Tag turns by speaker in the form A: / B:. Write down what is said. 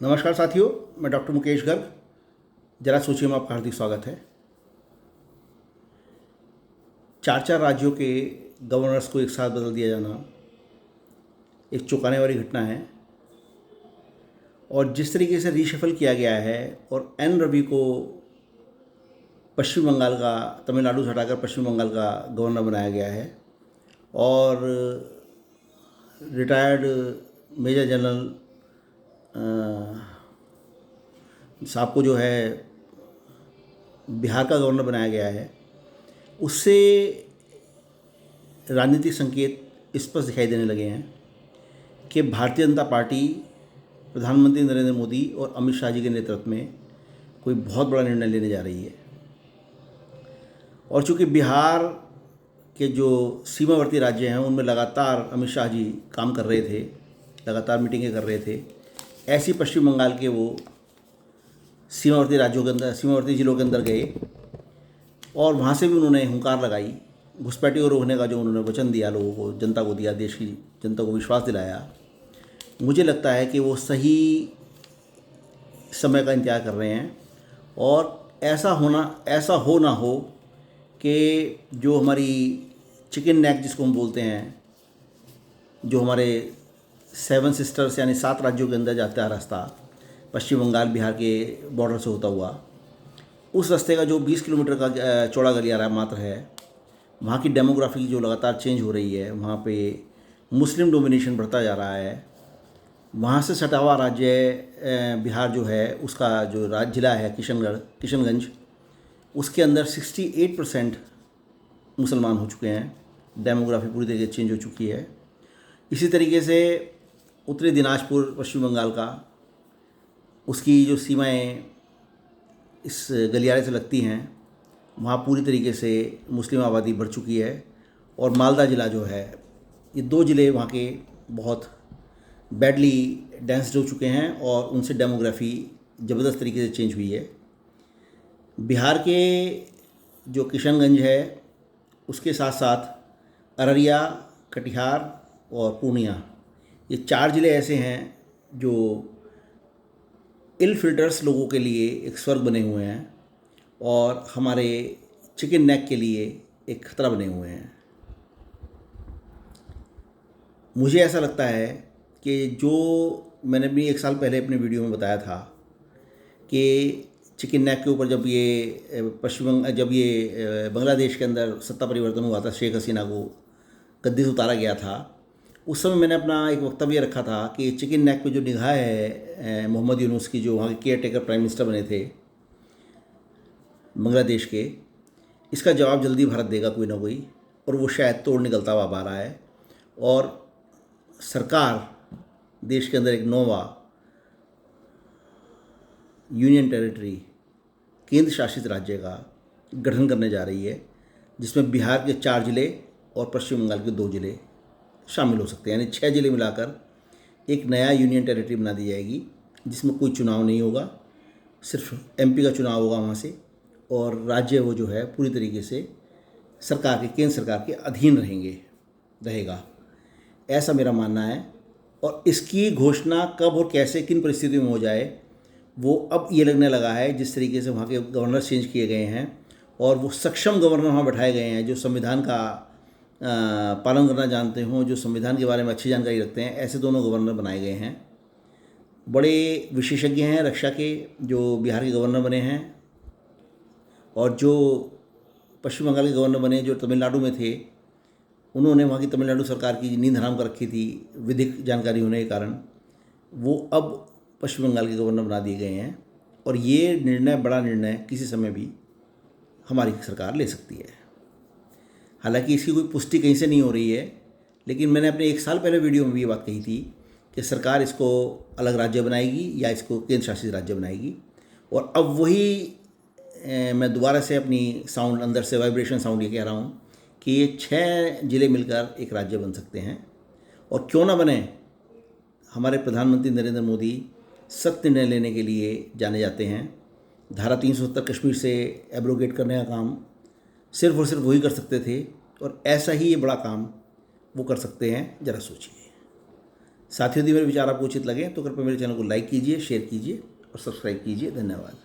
A: नमस्कार साथियों, मैं डॉक्टर मुकेश गर्ग। जरा सोचिए में आपका हार्दिक स्वागत है। चार चार राज्यों के गवर्नर्स को एक साथ बदल दिया जाना एक चौंकाने वाली घटना है। और जिस तरीके से रीशफल किया गया है और एन रवि को पश्चिम बंगाल का, तमिलनाडु से हटाकर पश्चिम बंगाल का गवर्नर बनाया गया है और रिटायर्ड मेजर जनरल साहब को जो है बिहार का गवर्नर बनाया गया है, उससे राजनीतिक संकेत स्पष्ट दिखाई देने लगे हैं कि भारतीय जनता पार्टी प्रधानमंत्री नरेंद्र मोदी और अमित शाह जी के नेतृत्व में कोई बहुत बड़ा निर्णय लेने जा रही है। और चूँकि बिहार के जो सीमावर्ती राज्य हैं उनमें लगातार अमित शाह जी काम कर रहे थे, लगातार मीटिंगें कर रहे थे, ऐसी पश्चिम बंगाल के वो सीमावर्ती राज्यों के अंदर, सीमावर्ती जिलों के अंदर गए और वहाँ से भी उन्होंने हुंकार लगाई। घुसपैठी को रोकने का जो उन्होंने वचन दिया, लोगों को, जनता को दिया, देश की जनता को विश्वास दिलाया, मुझे लगता है कि वो सही समय का इंतजार कर रहे हैं। और ऐसा हो ना हो कि जो हमारी चिकन नेक जिसको हम बोलते हैं, जो हमारे 7 सिस्टर्स यानी 7 राज्यों के अंदर जाता है रास्ता, पश्चिम बंगाल बिहार के बॉर्डर से होता हुआ, उस रास्ते का जो 20 किलोमीटर का चौड़ा गलियारा मात्र है, वहाँ की डेमोग्राफी जो लगातार चेंज हो रही है, वहाँ पे मुस्लिम डोमिनेशन बढ़ता जा रहा है। वहाँ से सटा हुआ राज्य बिहार जो है, उसका जो जिला है किशनगंज, उसके अंदर 68% मुसलमान हो चुके हैं। डेमोग्राफी पूरी तरीके से चेंज हो चुकी है। इसी तरीके से उत्तरी दिनाजपुर पश्चिम बंगाल का, उसकी जो सीमाएं इस गलियारे से लगती हैं, वहाँ पूरी तरीके से मुस्लिम आबादी बढ़ चुकी है। और मालदा ज़िला जो है, ये 2 ज़िले वहाँ के बहुत बैडली डेंस्ड हो चुके हैं और उनसे डेमोग्राफी ज़बरदस्त तरीके से चेंज हुई है। बिहार के जो किशनगंज है, उसके साथ साथ अररिया, कटिहार और पूर्णिया, ये 4 ज़िले ऐसे हैं जो इल फिल्टर्स लोगों के लिए एक स्वर्ग बने हुए हैं और हमारे चिकन नेक के लिए एक खतरा बने हुए हैं। मुझे ऐसा लगता है कि जो मैंने भी 1 साल पहले अपने वीडियो में बताया था कि चिकन नेक के ऊपर जब ये बांग्लादेश के अंदर सत्ता परिवर्तन हुआ था, शेख हसीना को गद्दी से उतारा गया था, उस समय मैंने अपना एक वक्तव्य रखा था कि चिकन नेक पे जो निगाह है मोहम्मद यूनुस की, जो वहाँ के केयर टेकर प्राइम मिनिस्टर बने थे बांग्लादेश के, इसका जवाब जल्दी भारत देगा कोई ना कोई, और वो शायद तोड़ निकलता हुआ आ रहा है। और सरकार देश के अंदर एक नोवा यूनियन टेरिटरी, केंद्र शासित राज्य का गठन करने जा रही है, जिसमें बिहार के 4 ज़िले और पश्चिम बंगाल के 2 ज़िले शामिल हो सकते हैं। यानी 6 ज़िले मिलाकर एक नया यूनियन टेरिटरी बना दी जाएगी, जिसमें कोई चुनाव नहीं होगा, सिर्फ एमपी का चुनाव होगा वहाँ से, और राज्य वो जो है पूरी तरीके से सरकार के, केंद्र सरकार के अधीन रहेगा, ऐसा मेरा मानना है। और इसकी घोषणा कब और कैसे, किन परिस्थितियों में हो जाए, वो अब ये लगने लगा है जिस तरीके से वहाँ के गवर्नर चेंज किए गए हैं और वो सक्षम गवर्नर वहाँ बैठाए गए हैं जो संविधान का पालन करना जानते हों, जो संविधान के बारे में अच्छी जानकारी रखते हैं। ऐसे दोनों गवर्नर बनाए गए हैं। बड़े विशेषज्ञ हैं रक्षा के जो बिहार के गवर्नर बने हैं, और जो पश्चिम बंगाल के गवर्नर बने जो तमिलनाडु में थे, उन्होंने वहाँ की तमिलनाडु सरकार की नींद हराम कर रखी थी विधिक जानकारी होने के कारण। वो अब पश्चिम बंगाल के गवर्नर बना दिए गए हैं और ये निर्णय, बड़ा निर्णय, किसी समय भी हमारी सरकार ले सकती है। हालांकि इसकी कोई पुष्टि कहीं से नहीं हो रही है, लेकिन मैंने अपने 1 साल पहले वीडियो में भी ये बात कही थी कि सरकार इसको अलग राज्य बनाएगी या इसको केंद्र शासित राज्य बनाएगी। और अब वही मैं दोबारा से अपनी साउंड, अंदर से वाइब्रेशन साउंड ये कह रहा हूँ कि ये 6 ज़िले मिलकर एक राज्य बन सकते हैं। और क्यों ना बने, हमारे प्रधानमंत्री नरेंद्र मोदी सख्त निर्णय लेने के लिए जाने जाते हैं। धारा 370 कश्मीर से एब्रोगेट करने का काम सिर्फ और सिर्फ वही कर सकते थे, और ऐसा ही ये बड़ा काम वो कर सकते हैं। ज़रा सोचिए। साथियों, यदि मेरे विचार आपको उचित लगे तो कृपया मेरे चैनल को लाइक कीजिए, शेयर कीजिए और सब्सक्राइब कीजिए। धन्यवाद।